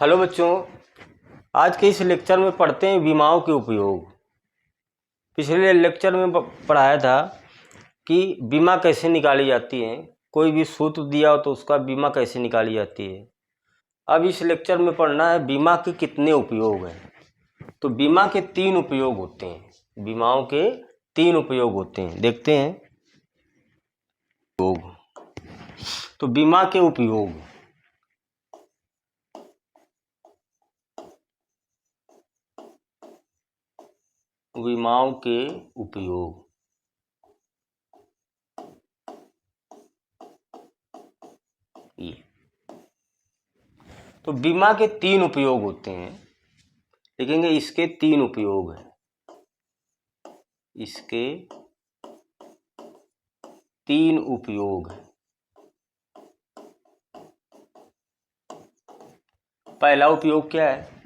Hello बच्चों, आज के इस लेक्चर में पढ़ते हैं विमाओं के उपयोग। पिछले लेक्चर में पढ़ाया था कि बीमा कैसे निकाली जाती है, कोई भी सूत्र दिया हो तो उसका बीमा कैसे निकाली जाती है। अब इस लेक्चर में पढ़ना है बीमा के कितने उपयोग हैं। तो बीमा के 3 उपयोग होते हैं। बीमाओं के 3 उपयोग होते हैं, देखते हैं। तो बीमा के उपयोग, बीमाओं के उपयोग। ये तो बीमा के 3 उपयोग होते हैं। देखेंगे इसके 3 उपयोग हैं। इसके 3 उपयोग हैं। पहला उपयोग क्या है?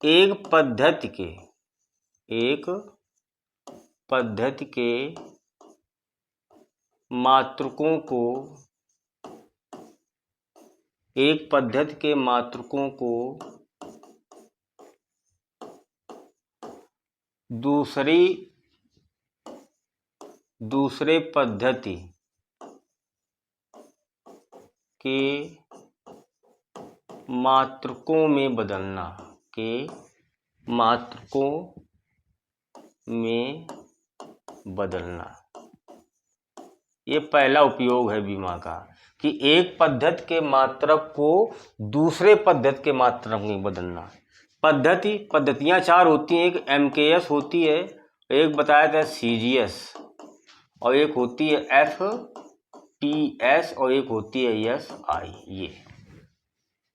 एक पद्धति के मात्रकों को दूसरे पद्धति के मात्रकों में बदलना। ये पहला उपयोग है बीमा का, कि एक पद्धति के मात्रक को दूसरे पद्धति के मात्रक में बदलना। पद्धतियां 4 होती हैं। एक MKS होती है, एक बताया था CGS, और एक होती है FTS, और एक होती है SI। ये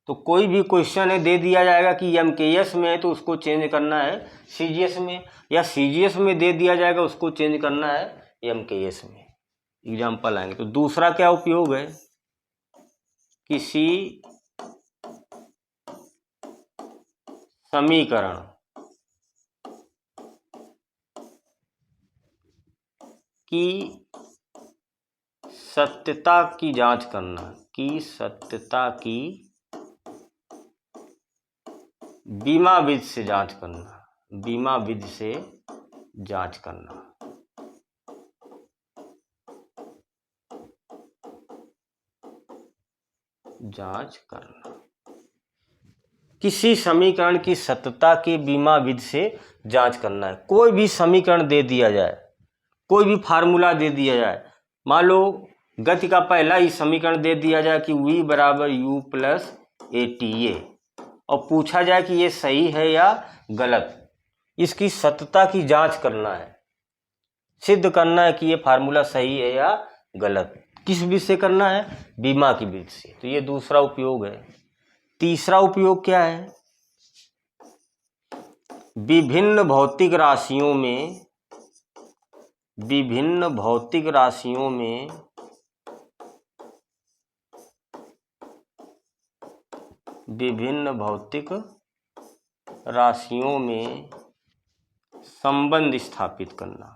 तो कोई भी क्वेश्चन है दे दिया जाएगा कि MKS में है तो उसको चेंज करना है CGS में, या CGS में दे दिया जाएगा उसको चेंज करना है MKS में। एग्जाम्पल आएंगे। तो दूसरा क्या उपयोग है? किसी समीकरण की सत्यता की जांच करना, बीमा विधि से जांच करना। किसी समीकरण की सत्यता की बीमा विधि से जांच करना है। कोई भी समीकरण दे दिया जाए, कोई भी फार्मूला दे दिया जाए, मान लो गति का पहला ही समीकरण दे दिया जाए कि V = U + ATA, और पूछा जाए कि ये सही है या गलत, इसकी सत्यता की जांच करना है, सिद्ध करना है कि ये फार्मूला सही है या गलत। किस विधि से करना है? बीमा की विधि से। तो ये दूसरा उपयोग है। तीसरा उपयोग क्या है? विभिन्न भौतिक राशियों में संबंध स्थापित करना।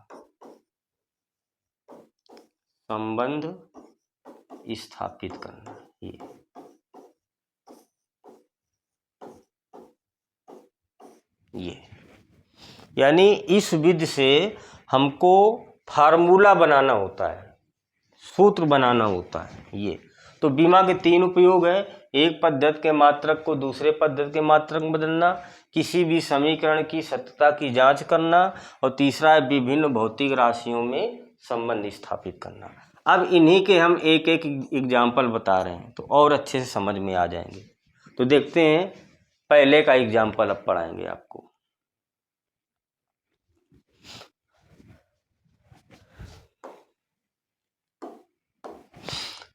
ये यानी इस विधि से हमको फार्मूला बनाना होता है, सूत्र बनाना होता है। ये तो बीमा के 3 उपयोग है। एक पद्धति के मात्रक को दूसरे पद्धति के मात्रक में बदलना, किसी भी समीकरण की सत्यता की जांच करना, और तीसरा है विभिन्न भौतिक राशियों में संबंध स्थापित करना। अब इन्हीं के हम एक एक एग्जाम्पल बता रहे हैं तो और अच्छे से समझ में आ जाएंगे। तो देखते हैं, पहले का एग्जाम्पल अब पढ़ाएंगे आपको।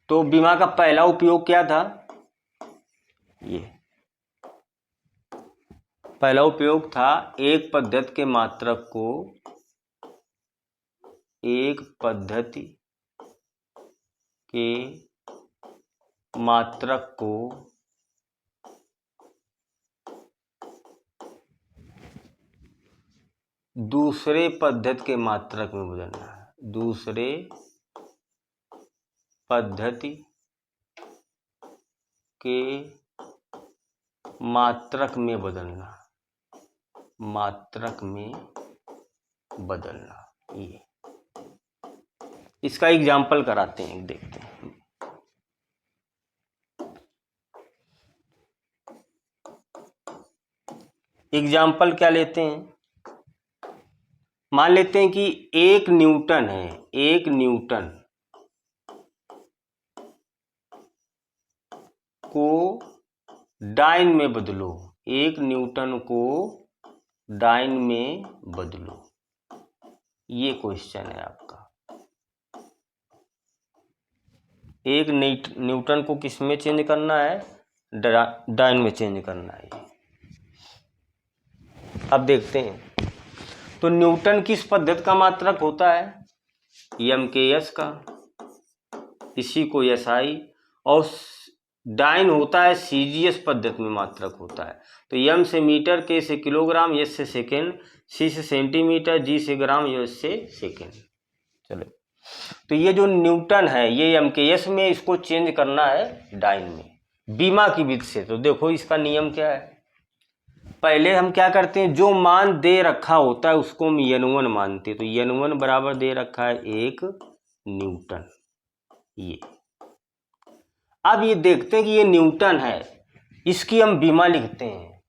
तो बीमा का पहला उपयोग क्या था? ये पहला उपयोग था एक पद्धति के मात्रक को दूसरे पद्धति के मात्रक में बदलना है। दूसरे पद्धति के मात्रक में बदलना, मात्रक में बदलना। ये इसका एग्जाम्पल कराते हैं, देखते हैं। एग्जाम्पल क्या लेते हैं, मान लेते हैं कि 1 न्यूटन है, 1 न्यूटन को डाइन में बदलो, 1 न्यूटन को डाइन में बदलो। ये क्वेश्चन है आपका। 1 न्यूटन को किस में चेंज करना है, डाइन में चेंज करना है। अब देखते हैं, तो न्यूटन किस पद्धति का मात्रक होता है, MKS का, इसी को SI, और डाइन होता है CGS पद्धति में मात्रक होता है। तो M से मीटर, K से किलोग्राम, S से सेकेंड, C से सेंटीमीटर, G से ग्राम, US से सेकेंड। चलो, तो ये जो न्यूटन है ये MKS में, इसको चेंज करना है डाइन में बीमा की विधि से। तो देखो इसका नियम क्या है, पहले हम क्या करते हैं, जो मान दे रखा होता है उसको हम N1 मानते हैं। तो N1 बराबर दे रखा है 1 न्यूटन। ये अब ये देखते हैं कि ये न्यूटन है, इसकी हम बीमा लिखते हैं।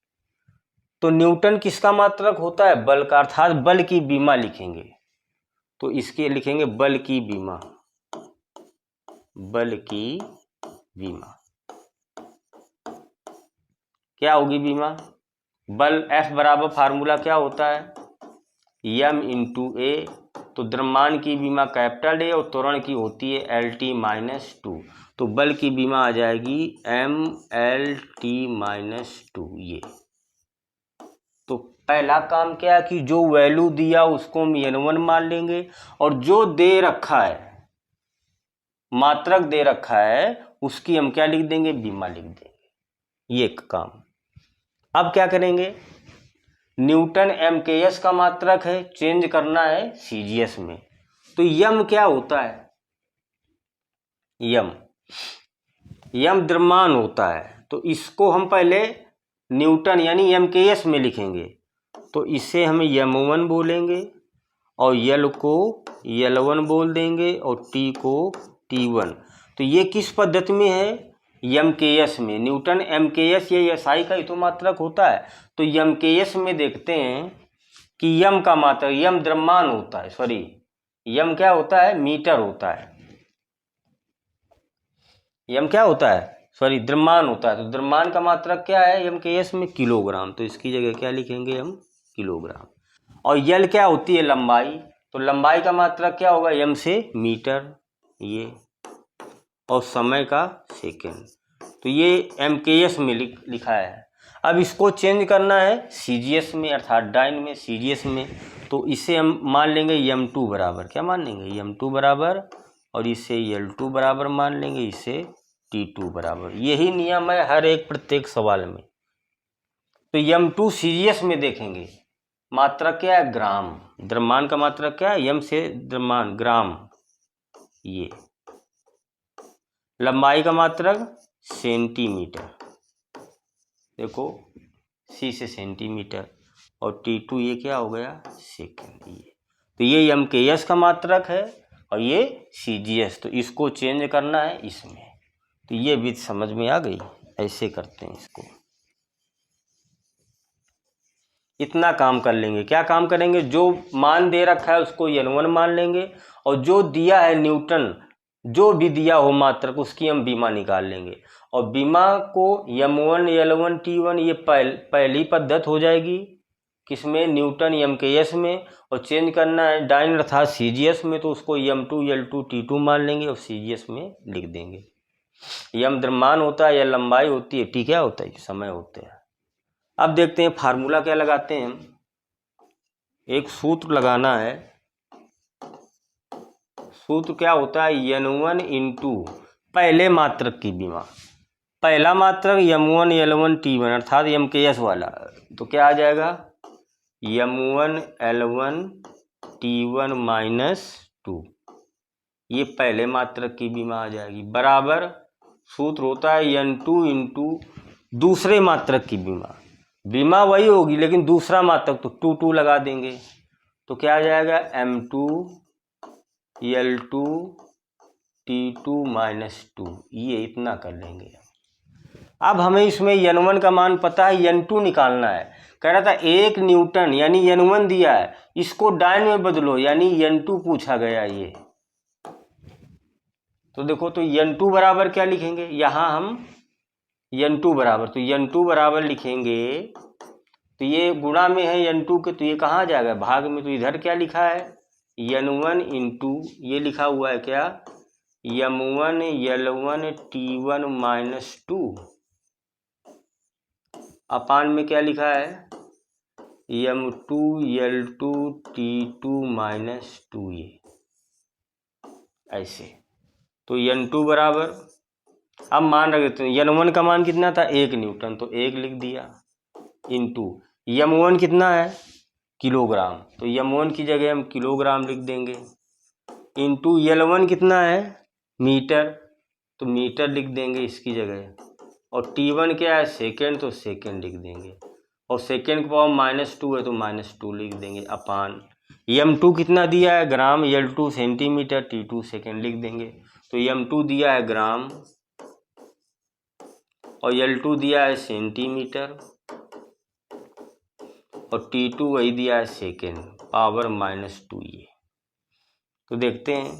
तो न्यूटन किसका मात्रक होता है, बल का, अर्थात बल की बीमा लिखेंगे। तो इसके लिखेंगे बल की बीमा, बल की बीमा क्या होगी बीमा, बल F बराबर फार्मूला क्या होता है, M × A। तो द्रव्यमान की बीमा कैपिटल A और त्वरण की होती है LT-2। तो बल की बीमा आ जाएगी MLT-2। ये तो पहला काम क्या है कि जो वैल्यू दिया उसको हम N1 मान लेंगे, और जो दे रखा है, मात्रक दे रखा है, उसकी हम क्या लिख देंगे, बीमा लिख देंगे। ये एक काम। अब क्या करेंगे, न्यूटन MKS का मात्रक है, चेंज करना है CGS में। तो यम क्या होता है, यम द्रव्यमान होता है। तो इसको हम पहले न्यूटन यानी MKS में लिखेंगे। तो इसे हम M1 बोलेंगे, और L को L1 बोल देंगे, और T को T1। तो ये किस पद्धति में है, MKS में। न्यूटन MKS या SI का ही तो मात्रक होता है। तो MKS में देखते हैं कि यम का मात्रक, यम द्रव्यमान होता है, सॉरी यम क्या होता है, मीटर होता है। यम क्या होता है, सॉरी द्रव्यमान होता है। तो द्रव्यमान का मात्रक क्या है MKS में, किलोग्राम। तो इसकी जगह क्या लिखेंगे हम, किलोग्राम। और यल क्या होती है, लंबाई। तो लंबाई का मात्रक क्या होगा, M से मीटर, ये, और समय का सेकेंड। तो ये MKS में लिखा है। अब इसको चेंज करना है CGS में, अर्थात डाइन में, CGS में। तो इसे हम मान लेंगे M2 बराबर, क्या मान लेंगे, M2 बराबर, और इसे L2 बराबर मान लेंगे, इसे T2 बराबर। यही नियम है हर एक प्रत्येक सवाल में। तो M2 CGS में देखेंगे, मात्रक क्या है, ग्राम। द्रव्यमान का मात्रक क्या है, M से द्रव्यमान, ग्राम। ये लंबाई का मात्रक सेंटीमीटर, देखो C से सेंटीमीटर, और T2 ये क्या हो गया, सेकेंड। ये तो ये MKS का मात्रक है, और ये CGS। तो इसको चेंज करना है इसमें। तो ये विधि समझ में आ गई, ऐसे करते हैं इसको। इतना काम कर लेंगे। क्या काम करेंगे, जो मान दे रखा है उसको N1 मान लेंगे, और जो दिया है न्यूटन, जो भी दिया हो मात्रक, उसकी हम बीमा निकाल लेंगे। और बीमा को M1 L1 T1 ये पहली पद्धति हो जाएगी, किसमें, न्यूटन MKS में। और चेंज करना है डाइन अर्थात CGS में, तो उसको M2 L2 T2 मान लेंगे, और CGS में लिख देंगे। M द्रव्यमान होता है, या लंबाई होती है, T क्या होता है, समय होते हैं। अब देखते हैं फार्मूला क्या लगाते हैं हम। एक सूत्र लगाना है, सूत्र क्या होता है, N1 × पहले मात्रक की बीमा। पहला मात्रक M1 L1 T1 अर्थात MKS वाला। तो क्या आ जाएगा, M1 L1 T1 - 2। ये पहले मात्रक की बीमा आ जाएगी, बराबर सूत्र होता है n2 इंटू दूसरे मात्रक की बीमा। बीमा वही होगी लेकिन दूसरा मात्रक, तो 2 लगा देंगे तो क्या आ जाएगा m2 L2 T2 -2, ये इतना कर लेंगे। अब हमें इसमें n1 का मान पता है, n2 निकालना है। कह रहा था 1 न्यूटन यानी n1 दिया है, इसको डायन में बदलो यानी n2 पूछा गया ये। तो देखो तो n2 बराबर क्या लिखेंगे, यहाँ हम n2 बराबर, तो n2 बराबर लिखेंगे तो ये गुणा में है n2 के, तो ये कहाँ जाएगा भाग में, तो इधर क्या लिखा है n1 इंटू ये लिखा हुआ है क्या m1 L1 T1 -2 अपान में क्या लिखा है m2 L2 T2 -2, ये ऐसे। तो n2 बराबर, अब मान रख देते हैं n1 का मान कितना था 1 न्यूटन, तो 1 लिख दिया इंटू m1 कितना है किलोग्राम, तो m1 की जगह हम किलोग्राम लिख देंगे, इंटू L1 कितना है मीटर, तो मीटर लिख देंगे इसकी जगह, और T1 क्या है सेकेंड, तो सेकेंड लिख देंगे, और सेकेंड की पावर -2 है तो -2 लिख देंगे अपान m2 कितना दिया है ग्राम, L2 सेंटीमीटर, T2 सेकेंड लिख देंगे। तो m2 दिया है ग्राम और L2 दिया है सेंटीमीटर और T2 वही दिया है सेकेंड, पावर -2 ये। तो देखते हैं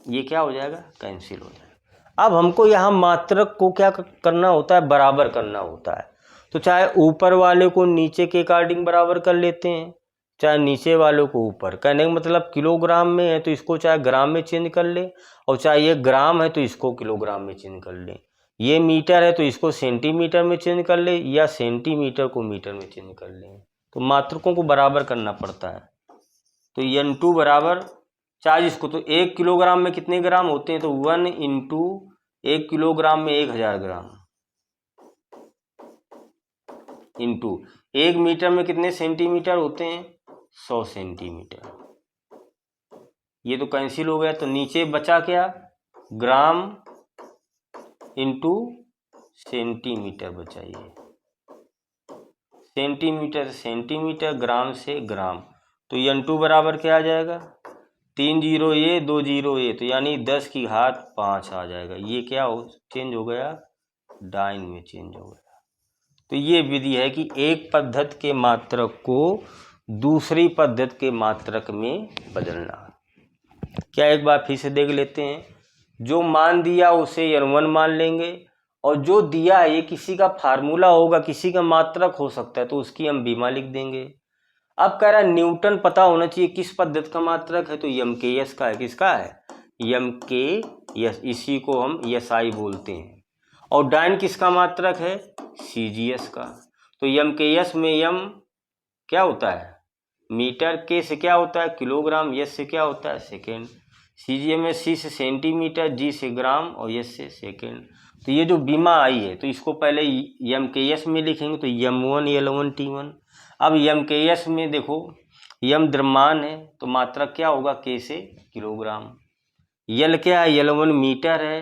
ये क्या हो जाएगा, कैंसिल हो जाएगा। अब हमको यहाँ मात्रक को क्या करना होता है, बराबर करना होता है। तो चाहे ऊपर वाले को नीचे के अकॉर्डिंग बराबर कर लेते हैं, चाहे नीचे वालों को ऊपर। कहने का मतलब किलोग्राम में है तो इसको चाहे ग्राम में चेंज कर ले, और चाहे ये ग्राम है तो इसको किलोग्राम में चेंज कर ले, ये मीटर है तो इसको सेंटीमीटर में चेंज कर ले, या सेंटीमीटर को मीटर में चेंज कर ले। तो मात्रकों को बराबर करना पड़ता है। तो n2 बराबर, चार्ज इसको, तो 1 किलोग्राम में कितने ग्राम होते हैं, तो 1 इंटू 1 किलोग्राम में 1000 ग्राम, इंटू 1 मीटर में कितने सेंटीमीटर होते हैं 100 सेंटीमीटर। ये तो कैंसिल हो गया, तो नीचे बचा क्या ग्राम इंटू सेंटीमीटर बचा, ये सेंटीमीटर सेंटीमीटर, ग्राम से ग्राम। तो n2 बराबर क्या आ जाएगा 3 0 ये 2 0 ये, तो यानी 10 की घात 5 आ जाएगा। ये क्या हो चेंज हो गया, डाइन में चेंज हो गया। तो ये विधि है कि एक पद्धति के मात्रक को दूसरी पद्धति के मात्रक में बदलना। क्या एक बार फिर से देख लेते हैं, जो मान दिया उसे n1 मान लेंगे, और जो दिया है ये किसी का फार्मूला होगा, किसी का मात्रक हो सकता है, तो उसकी हम बीमा लिख देंगे। अब कह रहा है न्यूटन पता होना चाहिए किस पद्धति का मात्रक है, तो mks का है, किसका है mks, इसी को हम SI बोलते हैं। और डाइन किसका मात्रक है cgs का। तो mks में m क्या होता है मीटर, k से क्या होता है किलोग्राम, s से क्या होता है सेकेंड, cgs में c से सेंटीमीटर, g से ग्राम और s से सेकेंड। तो ये जो बीमा आई है तो इसको पहले mks में लिखेंगे, तो m1 L1 T1। अब mks में देखो m द्रव्यमान है तो मात्रक क्या होगा k से किलोग्राम, L क्या है L1 मीटर है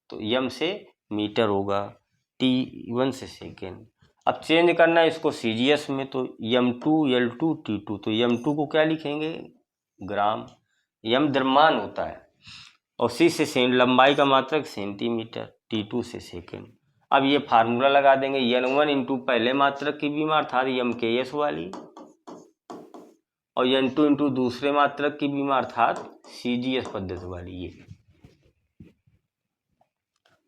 तो m से मीटर होगा, T1 से सेकेंड। अब चेंज करना है इसको cgs में, तो m2 L2 T2, तो m2 को क्या लिखेंगे ग्राम, m द्रव्यमान होता है, और c से लंबाई का मात्रक सेंटीमीटर, T2 से सेकेंड। अब ये फार्मूला लगा देंगे n1 इंटू पहले मात्रक की बीमा अर्थात mks वाली, और n2 इंटू दूसरे मात्रक की बीमा अर्थात cgs पद्धति वाली, ये।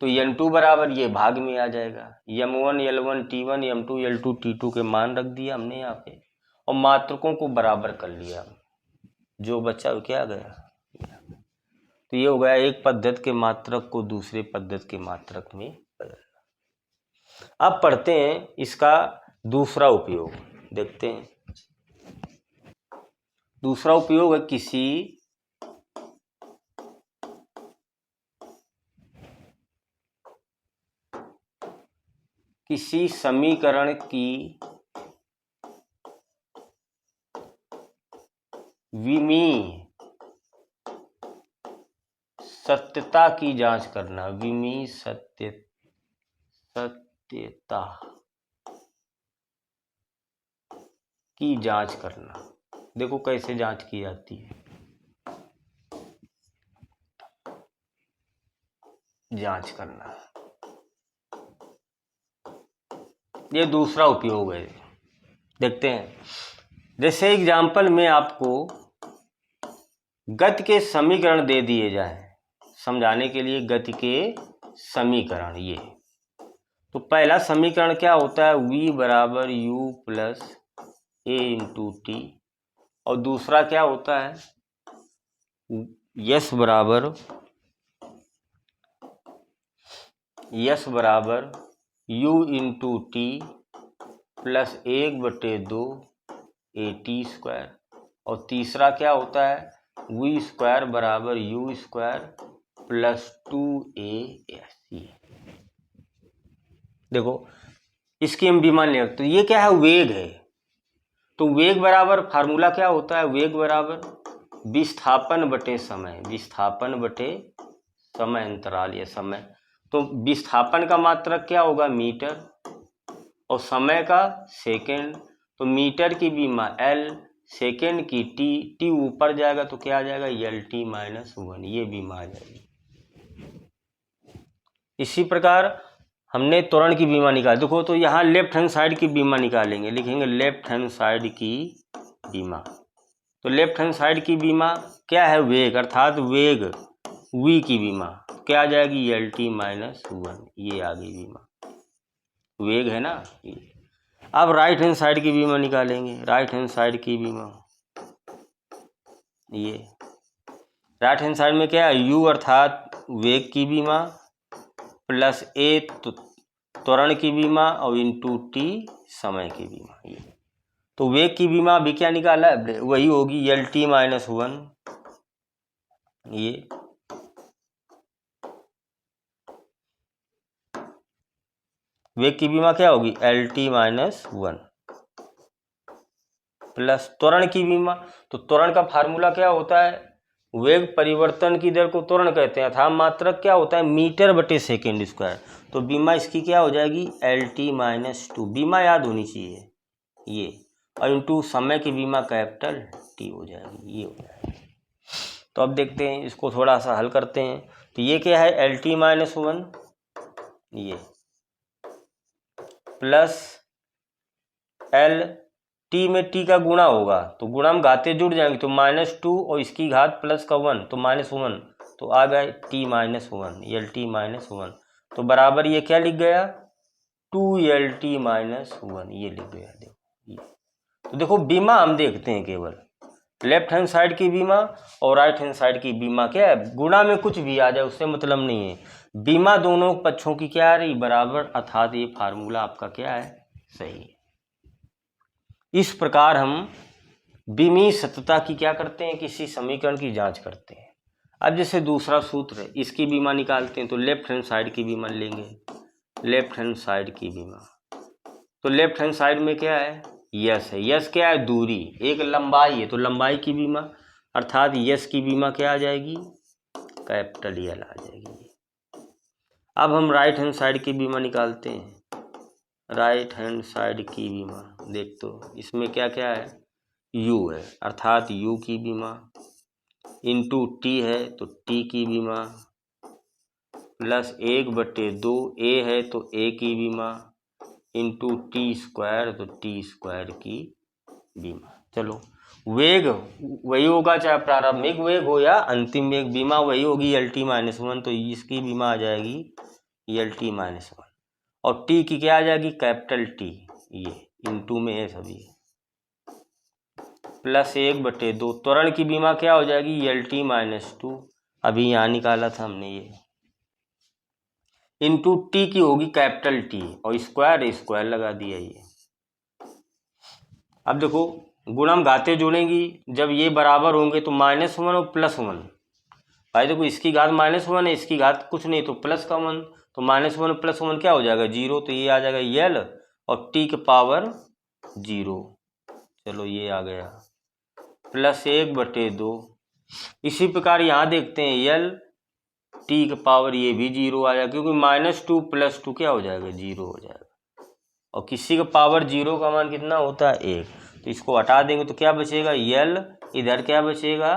तो n2 बराबर ये भाग में आ जाएगा, m1 L1 T1 m2 L2 T2 के मान रख दिया हमने यहाँ पे, और मात्रकों को बराबर कर लिया, जो बचा वो क्या गया। तो ये हो गया एक पद्धति के मात्रक को दूसरे पद्धति के मात्रक में बदलना। अब पढ़ते हैं इसका दूसरा उपयोग, देखते हैं। दूसरा उपयोग है किसी समीकरण की विमीय सत्यता की जांच करना, विमी सत्यता की जांच करना। देखो कैसे जांच की जाती है, जांच करना, ये दूसरा उपयोग है। देखते हैं, जैसे एग्जाम्पल में आपको गति के समीकरण दे दिए जाए, समझाने के लिए गति के समीकरण। ये तो पहला समीकरण क्या होता है, v बराबर u प्लस ए इंटू टी, और दूसरा क्या होता है, यस बराबर u into T plus 1/2 A T square, और तीसरा क्या होता है, v स्क्वायर बराबर u स्क्वायर प्लस 2a। देखो इसकी हम विमान ले, तो ये क्या है, वेग है। तो वेग बराबर फार्मूला क्या होता है, वेग बराबर विस्थापन बटे समय, विस्थापन बटे समय अंतराल या समय। तो विस्थापन का मात्रक क्या होगा, मीटर, और समय का सेकंड। तो मीटर की विमा L, सेकंड की T ऊपर जाएगा तो क्या आ जाएगा, LT-1, ये विमा आ जाएगी। इसी प्रकार हमने त्वरण की विमा निकाली। देखो तो यहाँ लेफ्ट हैंड साइड की विमा निकालेंगे, लिखेंगे लेफ्ट हैंड साइड की विमा। तो लेफ्ट हैंड साइड की विमा क्या है, वेग, अर्थात वेग v की विमा क्या आ जाएगी, LT-1, ये आ गई विमा, वेग है ना। अब राइट हैंड साइड की विमा निकालेंगे, राइट हैंड साइड की विमा, ये राइट हैंड साइड में क्या है, u अर्थात वेग की विमा प्लस ए त्वरण की विमा और इंटू टी समय की विमा। ये तो वेग की विमा भी क्या निकाला है, वही होगी LT-1, ये वेग की विमा क्या होगी, LT-1 प्लस त्वरण की विमा। तो त्वरण का फार्मूला क्या होता है, वेग परिवर्तन की दर को त्वरण कहते हैं, अर्थात मात्रक क्या होता है, मीटर बटे सेकेंड स्क्वायर। तो बीमा इसकी क्या हो जाएगी, LT-2, बीमा याद होनी चाहिए ये, और इंटू समय की बीमा कैपिटल T हो जाएगी, ये हो जाएगी। तो अब देखते हैं, इसको थोड़ा सा हल करते हैं। तो ये क्या है, LT-1, ये प्लस L, T में T का गुणा होगा तो गुणा में घाते जुड़ जाएंगे, तो -2 और इसकी घात प्लस का 1 तो -1, तो आ गए T-1, LT-1। तो बराबर ये क्या लिख गया, 2LT-1, ये लिख गया। देखो ये, तो देखो बीमा हम देखते हैं केवल लेफ्ट हैंड साइड की बीमा और राइट हैंड साइड की बीमा क्या है, गुणा में कुछ भी आ जाए उससे मतलब नहीं है, बीमा दोनों पक्षों की क्या आ रही, बराबर, अर्थात ये फार्मूला आपका क्या है, सही है। इस प्रकार हम विमीय सत्यता की क्या करते हैं, किसी समीकरण की जांच करते हैं। अब जैसे दूसरा सूत्र है, इसकी बीमा निकालते हैं। तो लेफ्ट हैंड साइड की बीमा लेंगे, लेफ्ट हैंड साइड की बीमा। तो लेफ्ट हैंड साइड में क्या है, यस है, यस क्या है, दूरी, एक लंबाई है, तो लंबाई की बीमा अर्थात यस की बीमा क्या आ जाएगी, कैपिटल L आ जाएगी। अब हम राइट हैंड साइड की बीमा निकालते हैं, राइट हैंड साइड की बीमा। देख तो इसमें क्या क्या है, u है, अर्थात u की बीमा, इंटू t है तो t की बीमा, प्लस 1/2 a है तो a की बीमा, इंटू टी स्क्वायर तो टी स्क्वायर की बीमा। चलो वेग वही होगा, चाहे प्रारंभिक वेग हो या अंतिम वेग, बीमा वही होगी LT-1, तो इसकी बीमा आ जाएगी LT-1, और टी की क्या आ जाएगी, कैपिटल T, ये इंटू में है सभी, प्लस 1/2 त्वरण की बीमा क्या हो जाएगी, LT-2, अभी यहाँ निकाला था हमने ये, इंटू टी की होगी कैपिटल T, और स्क्वायर लगा दिया ये। अब देखो गुणम घाते जोड़ेंगी, जब ये बराबर होंगे तो -1 और +1, भाई देखो इसकी घात -1 है, इसकी घात कुछ नहीं तो प्लस का 1, तो -1 + 1 क्या हो जाएगा, 0, तो ये आ जाएगा L और t के पावर 0, चलो ये आ गया, प्लस 1/2। इसी प्रकार यहाँ देखते हैं L टी के पावर ये भी 0 आ जाएगा, क्योंकि -2 + 2 क्या हो जाएगा, 0 हो जाएगा। और किसी का पावर 0 का मान कितना होता है, 1। तो इसको हटा देंगे तो क्या बचेगा, यल। इधर क्या बचेगा,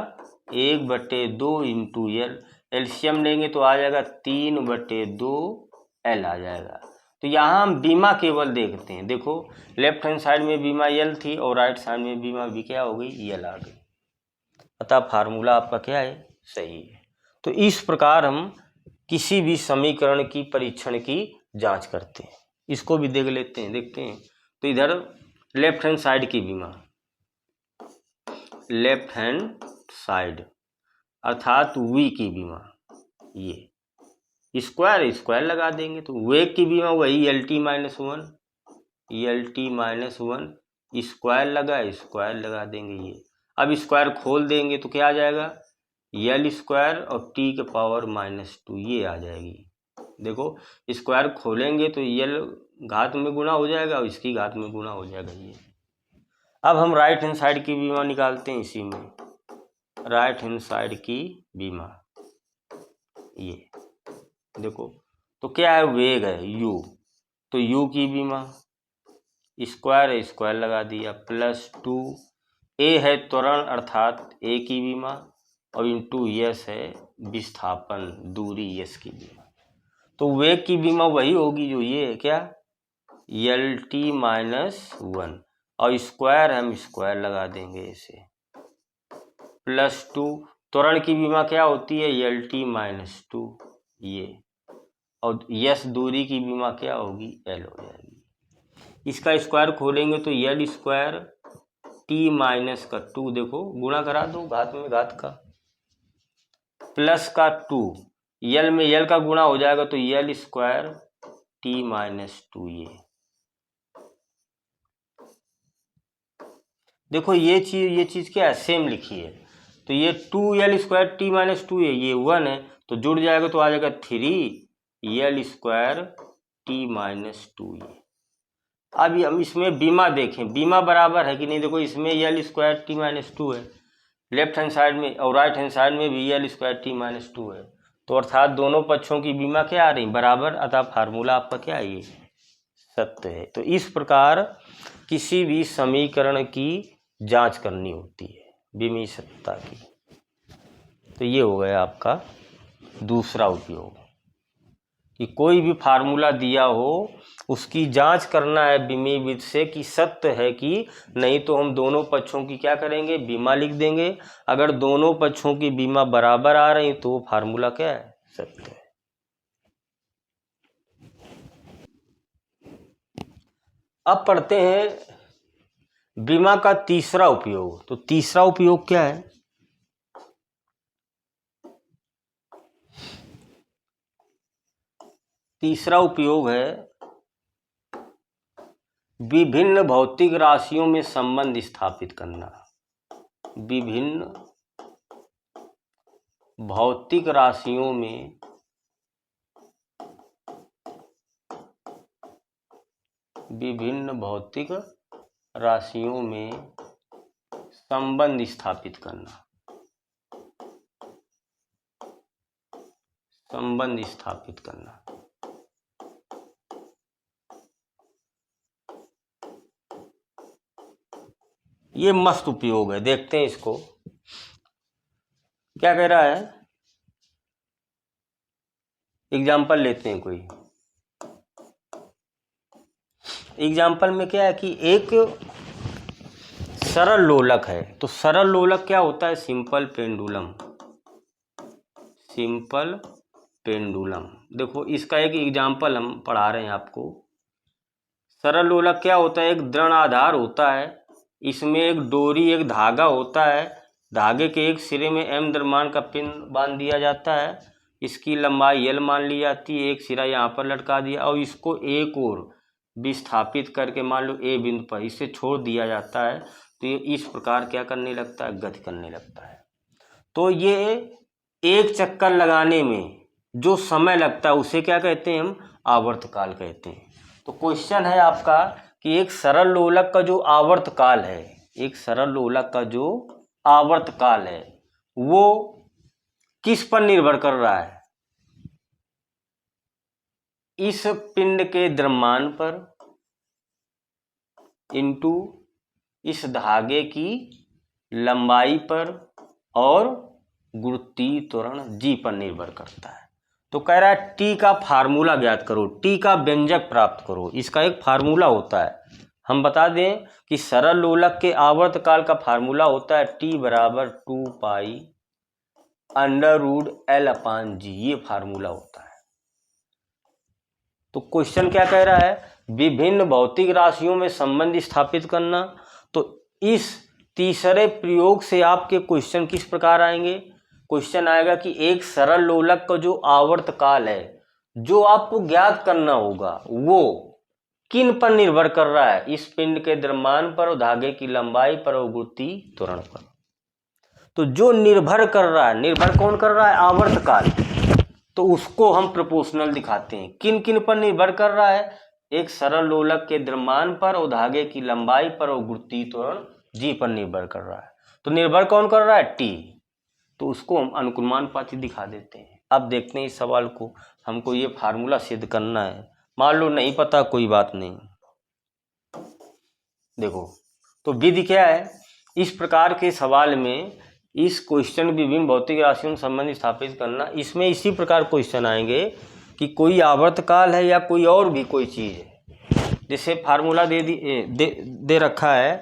1/2 × यल। एलसीएम लेंगे तो आ जाएगा 3/2 एल आ जाएगा। तो यहाँ हम बीमा केवल देखते हैं। देखो लेफ्ट हैंड साइड में बीमा यल थी और राइट साइड में बीमा भी क्या हो गई, यल आ गई। अतः फार्मूला आपका क्या है, सही है। तो इस प्रकार हम किसी भी समीकरण की परीक्षण की जांच करते हैं। इसको भी देख लेते हैं, देखते हैं। तो इधर लेफ्ट हैंड साइड की बीमा, लेफ्ट हैंड साइड अर्थात वी की बीमा, ये स्क्वायर लगा देंगे तो वेग की बीमा वही LT-1, LT-1 स्क्वायर लगा देंगे ये। अब स्क्वायर खोल देंगे तो क्या आ जाएगा, L² और T के पावर -2 ये आ जाएगी। देखो स्क्वायर खोलेंगे तो L घात में गुणा हो जाएगा और इसकी घात में गुणा हो जाएगा ये। अब हम राइट हैंड साइड की बीमा निकालते हैं। इसी में राइट हैंड साइड की बीमा, ये देखो तो क्या है, वेग है u, तो u की बीमा स्क्वायर लगा दिया +2, a है त्वरण अर्थात a की बीमा और इंटू s है विस्थापन दूरी s की बीमा। तो वेग की बीमा वही होगी जो ये है, क्या, LT-1 और स्क्वायर हम स्क्वायर लगा देंगे इसे +2। त्वरण की बीमा क्या होती है, LT-2 ये, और यस दूरी की बीमा क्या होगी, L हो जाएगी। इसका स्क्वायर खोलेंगे तो L² T-2, देखो गुणा करा दो घात में घात का, +2 L में L का गुणा हो जाएगा तो L² T-2 ये। देखो ये चीज क्या है, सेम लिखी है। तो ये 2L² T-2 है, ये 1 है तो जुड़ जाएगा तो आ जाएगा 3L² T-2 ये। अब हम इसमें बीमा देखें, बीमा बराबर है कि नहीं। देखो इसमें L² T-2 है लेफ्ट हैंड साइड में और राइट हैंड साइड में भी L² T-2 है, तो अर्थात दोनों पक्षों की बीमा क्या आ रही, बराबर। अतः फार्मूला आपका क्या है, ये सत्य है। तो इस प्रकार किसी भी समीकरण की जांच करनी होती है, बीमी सत्ता की। तो ये हो गया आपका दूसरा उपयोग, कि कोई भी फार्मूला दिया हो उसकी जांच करना है बीमी विधि से कि सत्य है कि नहीं। तो हम दोनों पक्षों की क्या करेंगे, बीमा लिख देंगे। अगर दोनों पक्षों की बीमा बराबर आ रही तो फार्मूला क्या है, सत्य है। अब पढ़ते हैं बीमा का तीसरा उपयोग। तो तीसरा उपयोग क्या है, तीसरा उपयोग है विभिन्न भौतिक राशियों में संबंध स्थापित करना। विभिन्न भौतिक राशियों में संबंध स्थापित करना, संबंध स्थापित करना। ये मस्त उपयोग है, देखते हैं इसको क्या कह रहा है। एग्जाम्पल लेते हैं कोई। एग्जाम्पल में क्या है कि एक सरल लोलक है। तो सरल लोलक क्या होता है, सिंपल पेंडुलम, सिंपल पेंडुलम। देखो इसका एक एग्जाम्पल हम पढ़ा रहे हैं आपको। सरल लोलक क्या होता है, एक दृढ़ आधार होता है, इसमें एक डोरी, एक धागा होता है। धागे के एक सिरे में m द्रव्यमान का पिंड बांध दिया जाता है, इसकी लंबाई L मान ली जाती है। एक सिरा यहाँ पर लटका दिया और इसको एक और विस्थापित करके मान लो A बिंदु पर इसे छोड़ दिया जाता है। तो ये इस प्रकार क्या करने लगता है, गति करने लगता है। तो ये एक चक्कर लगाने में जो समय लगता है उसे क्या कहते हैं, हम आवर्तकाल कहते हैं। तो क्वेश्चन है आपका कि एक सरल लोलक का जो आवर्तकाल है, एक सरल लोलक का जो आवर्तकाल है वो किस पर निर्भर कर रहा है। इस पिंड के द्रव्यमान पर इंटू इस धागे की लंबाई पर और गुरुत्वीय त्वरण जी पर निर्भर करता है। तो कह रहा है टी का फार्मूला ज्ञात करो, टी का व्यंजक प्राप्त करो। इसका एक फार्मूला होता है, हम बता दें कि सरल लोलक के आवर्तकाल का फार्मूला होता है टी बराबर 2 पाई √L/G, ये फार्मूला होता है। तो क्वेश्चन क्या कह रहा है, विभिन्न भौतिक राशियों में संबंध स्थापित करना। तो इस तीसरे प्रयोग से आपके क्वेश्चन किस प्रकार आएंगे, क्वेश्चन आएगा कि एक सरल लोलक का जो आवर्तकाल है, जो आपको ज्ञात करना होगा, वो किन पर निर्भर कर रहा है, इस पिंड के द्रव्यमान पर और धागे की लंबाई पर और गुरुत्वीय त्वरण पर। तो जो निर्भर कर रहा है, निर्भर कौन कर रहा है, आवर्तकाल, तो उसको हम प्रोपोर्शनल दिखाते हैं। किन किन पर निर्भर कर रहा है, एक सरल लोलक के द्रव्यमान पर और धागे की लंबाई पर और गुरुत्वीय त्वरण जी पर निर्भर कर रहा है। तो निर्भर कौन कर रहा है, टी, तो उसको हम अनुकुलमानुपाती दिखा देते हैं। अब देखते हैं इस सवाल को, हमको ये फार्मूला सिद्ध करना है। मान लो नहीं पता, कोई बात नहीं, देखो तो विधि क्या है, इस प्रकार के सवाल में इस क्वेश्चन विभिन्न भौतिक राशियों में संबंध स्थापित करना, इसमें इसी प्रकार क्वेश्चन आएंगे कि कोई आवर्तकाल है या कोई और भी कोई चीज़ है। जैसे फार्मूला दे रखा है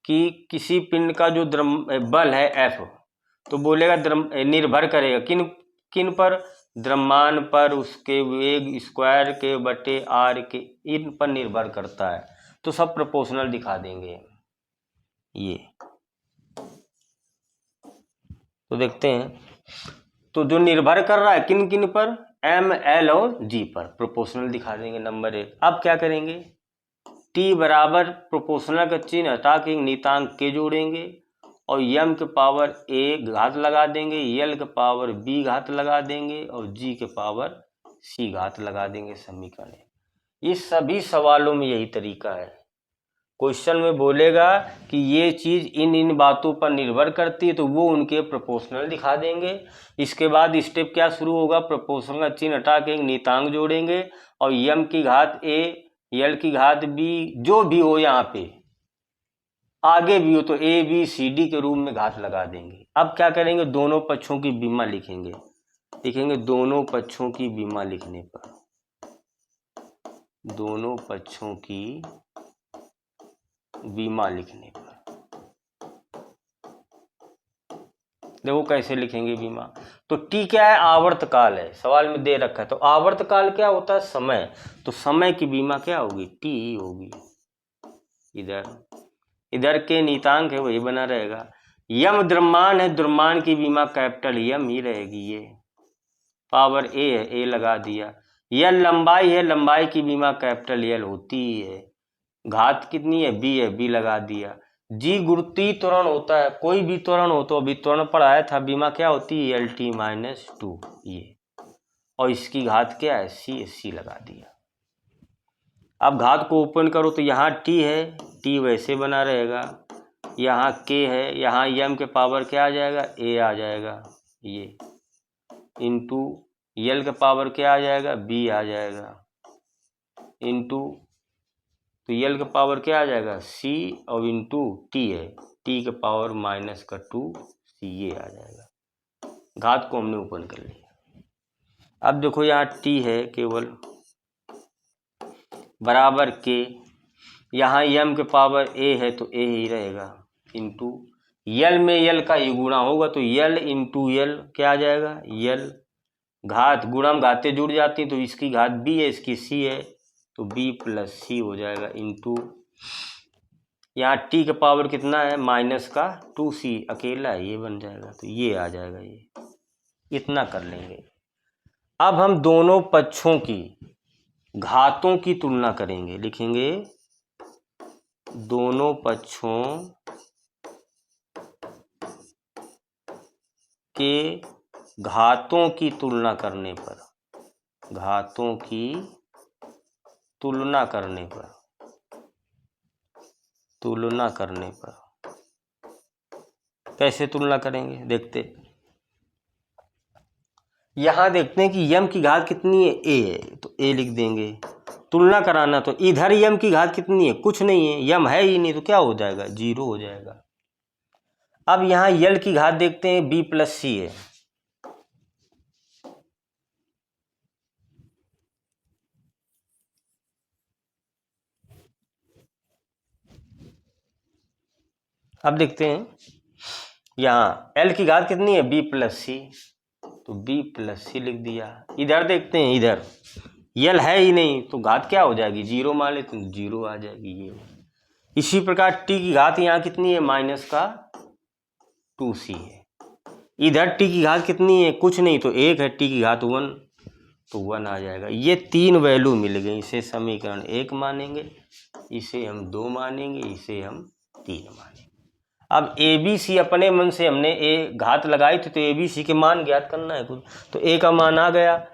कि किसी पिंड का जो बल है F, तो बोलेगा निर्भर करेगा किन किन पर, द्रव्यमान पर, उसके वेग स्क्वायर के बटे r के, इन पर निर्भर करता है। तो सब प्रोपोर्शनल दिखा देंगे ये। तो देखते हैं, तो जो निर्भर कर रहा है किन किन पर, M, L और G पर, प्रोपोर्शनल दिखा देंगे नंबर 1। अब क्या करेंगे, T बराबर प्रोपोर्शनल का चिन्ह हटा के नियतांक के जोड़ेंगे और m के पावर a घात लगा देंगे, l के पावर b घात लगा देंगे और g के पावर c घात लगा देंगे समीकरण। इस सभी सवालों में यही तरीका है। क्वेश्चन में बोलेगा कि ये चीज़ इन इन बातों पर निर्भर करती है, तो वो उनके प्रोपोर्शनल दिखा देंगे। इसके बाद स्टेप क्या शुरू होगा, प्रोपोर्शनल का चिन्ह हटा के एक नियतांक जोड़ेंगे और m की घात a, l की घात b, जो भी हो यहाँ पे आगे भी हो तो a b c d के रूप में घात लगा देंगे। अब क्या करेंगे, दोनों पक्षों की बीमा लिखेंगे, दोनों पक्षों की बीमा लिखने पर, दोनों पक्षों की बीमा लिखने पर देखो कैसे लिखेंगे बीमा। तो टी क्या है, आवर्तकाल है, सवाल में दे रखा है। तो आवर्तकाल क्या होता है, समय, तो समय की बीमा क्या होगी, टी ही होगी। इधर के नियतांक है वही बना रहेगा। यम द्रव्यमान है, द्रव्यमान की बीमा कैपिटल यम ही रहेगी। ये पावर ए है, ए लगा दिया। यल लंबाई है, लंबाई की बीमा कैपिटल यल होती ही है। घात कितनी है, बी है, बी लगा दिया। जी गुरुत्वीय त्वरण होता है, कोई भी त्वरण हो, तो अभी त्वरण पढ़ाया था, बीमा क्या होती है, LT-2 ये, और इसकी घात क्या है, सी, सी लगा दिया। अब घात को ओपन करो तो यहाँ टी है, टी वैसे बना रहेगा, यहाँ के है, यहाँ यम के पावर क्या आ जाएगा, ए आ जाएगा, ये इंटू यल के पावर क्या आ जाएगा, बी आ जाएगा, इंटू तो यल का पावर क्या आ जाएगा, सी, और इंटू टी है, टी के पावर -2 सी, ये आ जाएगा। घात को हमने ओपन कर लिया। अब देखो यहाँ टी है केवल बराबर के, यहाँ यम के पावर ए है तो ए ही रहेगा, इंटू यल में यल का ही गुणा होगा, तो यल इंटू यल क्या आ जाएगा, यल घात गुणम घातें जुड़ जाती हैं, तो इसकी घात बी है, इसकी सी है, तो b + c हो जाएगा, इंटू यहाँ t का पावर कितना है, -2c, अकेला है, ये बन जाएगा, तो ये आ जाएगा, ये इतना कर लेंगे। अब हम दोनों पक्षों की घातों की तुलना करेंगे, लिखेंगे दोनों पक्षों के घातों की तुलना करने पर, घातों की तुलना करने पर, तुलना करने पर कैसे तुलना करेंगे देखते। यहाँ देखते हैं कि यम की घात कितनी है, ए है, तो ए लिख देंगे। तुलना कराना, तो इधर यम की घात कितनी है, कुछ नहीं है, यम है ही नहीं, तो क्या हो जाएगा, 0 हो जाएगा। अब यहाँ यल की घात देखते हैं, b + c है। अब देखते हैं यहाँ l की घात कितनी है, b + c, तो b + c लिख दिया। इधर देखते हैं, इधर यल है ही नहीं, तो घात क्या हो जाएगी, 0 मान लेते हैं, 0 आ जाएगी ये। इसी प्रकार t की घात यहाँ कितनी है, -2c है। इधर t की घात कितनी है, कुछ नहीं, तो 1 है, t की घात 1, तो 1 आ जाएगा। ये 3 वैल्यू मिल गई, इसे समीकरण 1 मानेंगे, इसे हम 2 मानेंगे, इसे हम 3 मानेंगे। अब ए बी सी अपने मन से हमने ए घात लगाई थी, तो ए बी सी के मान ज्ञात करना है कुछ, तो ए का मान आ गया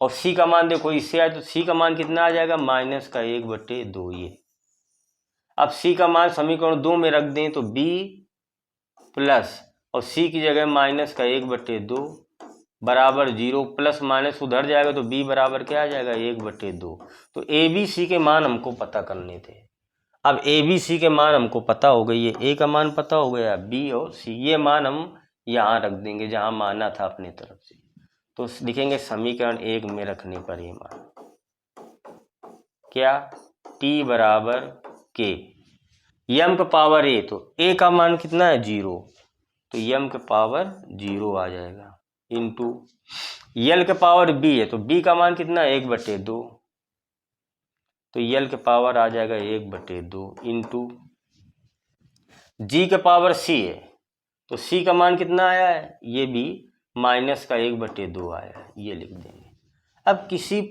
और सी का मान देखो इससे आया, तो सी का मान कितना आ जाएगा, -1/2 ये। अब सी का मान समीकरण 2 में रख दें, तो b प्लस और सी की जगह -1/2 बराबर 0, प्लस माइनस उधर जाएगा, तो b बराबर क्या आ जाएगा, 1/2। तो ए बी सी के मान हमको पता करने थे। अब ए बी सी के मान हमको पता हो गई है, ए का मान पता हो गया, बी और सी, ये मान हम यहाँ रख देंगे जहाँ माना था अपने तरफ से। तो लिखेंगे समीकरण 1 में रखने पर ये मान क्या, t बराबर k, यम का पावर a, तो a का मान कितना है, 0, तो यम का पावर 0 आ जाएगा, इंटू यल के पावर b है, तो b का मान कितना है, 1/2, तो यल के पावर आ जाएगा 1/2, इंटू जी के पावर सी है, तो सी का मान कितना आया है, ये भी -1/2 आया है, ये लिख देंगे। अब किसी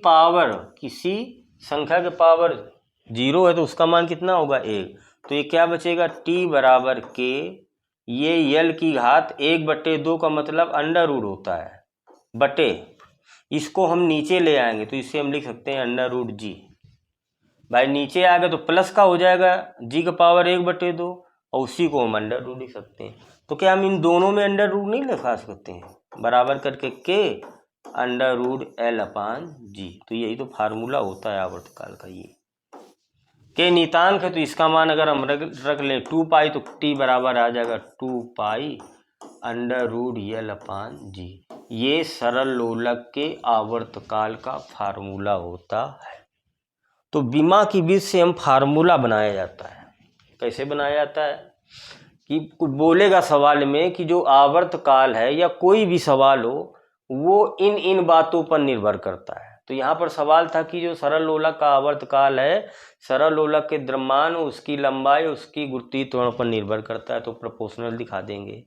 संख्या के पावर 0 है, तो उसका मान कितना होगा, 1, तो ये क्या बचेगा, t बराबर k, ये यल की घात 1/2 का मतलब अंडर रूट होता है, बटे, इसको हम नीचे ले आएंगे, तो इसे हम लिख सकते हैं √g। भाई नीचे आ गया तो प्लस का हो जाएगा, g का पावर 1/2, और उसी को हम अंडर रूट लिख सकते हैं। तो क्या हम इन दोनों में अंडर रूट नहीं लिखा सकते हैं, बराबर करके k √L/g, तो यही तो फार्मूला होता है आवर्तकाल का। ये के नितांक है, तो इसका मान अगर हम रख लें 2π, तो t बराबर आ जाएगा 2π √L/g। ये सरल लोलक के आवर्तकाल का फार्मूला होता है। तो बीमा की विधि से हम फार्मूला बनाया जाता है। कैसे बनाया जाता है कि कुछ बोलेगा सवाल में कि जो आवर्तकाल है या कोई भी सवाल हो, वो इन बातों पर निर्भर करता है। तो यहाँ पर सवाल था कि जो सरल लोलक का आवर्तकाल है, सरल लोलक के द्रव्यमान, उसकी लंबाई, उसकी गुरुत्वीय त्वरण पर निर्भर करता है। तो प्रोपोर्शनल दिखा देंगे।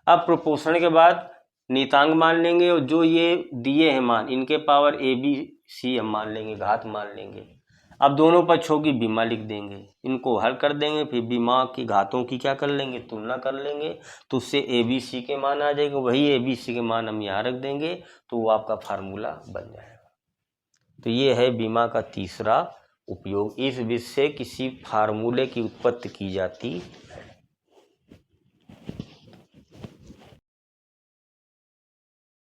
अब प्रोपोर्शनल के बाद नियतांक मान लेंगे, और जो ये दिए हैं मान, इनके पावर ए बी सी हम मान लेंगे, घात मान लेंगे। अब दोनों पक्षों की बीमा लिख देंगे, इनको हल कर देंगे, फिर बीमा की घातों की क्या कर लेंगे, तुलना कर लेंगे, तो उससे ए बी सी के मान आ जाएंगे। वही ए बी सी के मान हम यहाँ रख देंगे, तो वो आपका फार्मूला बन जाएगा। तो ये है बीमा का तीसरा उपयोग। इस विधि से किसी फार्मूले की उत्पत्ति की जाती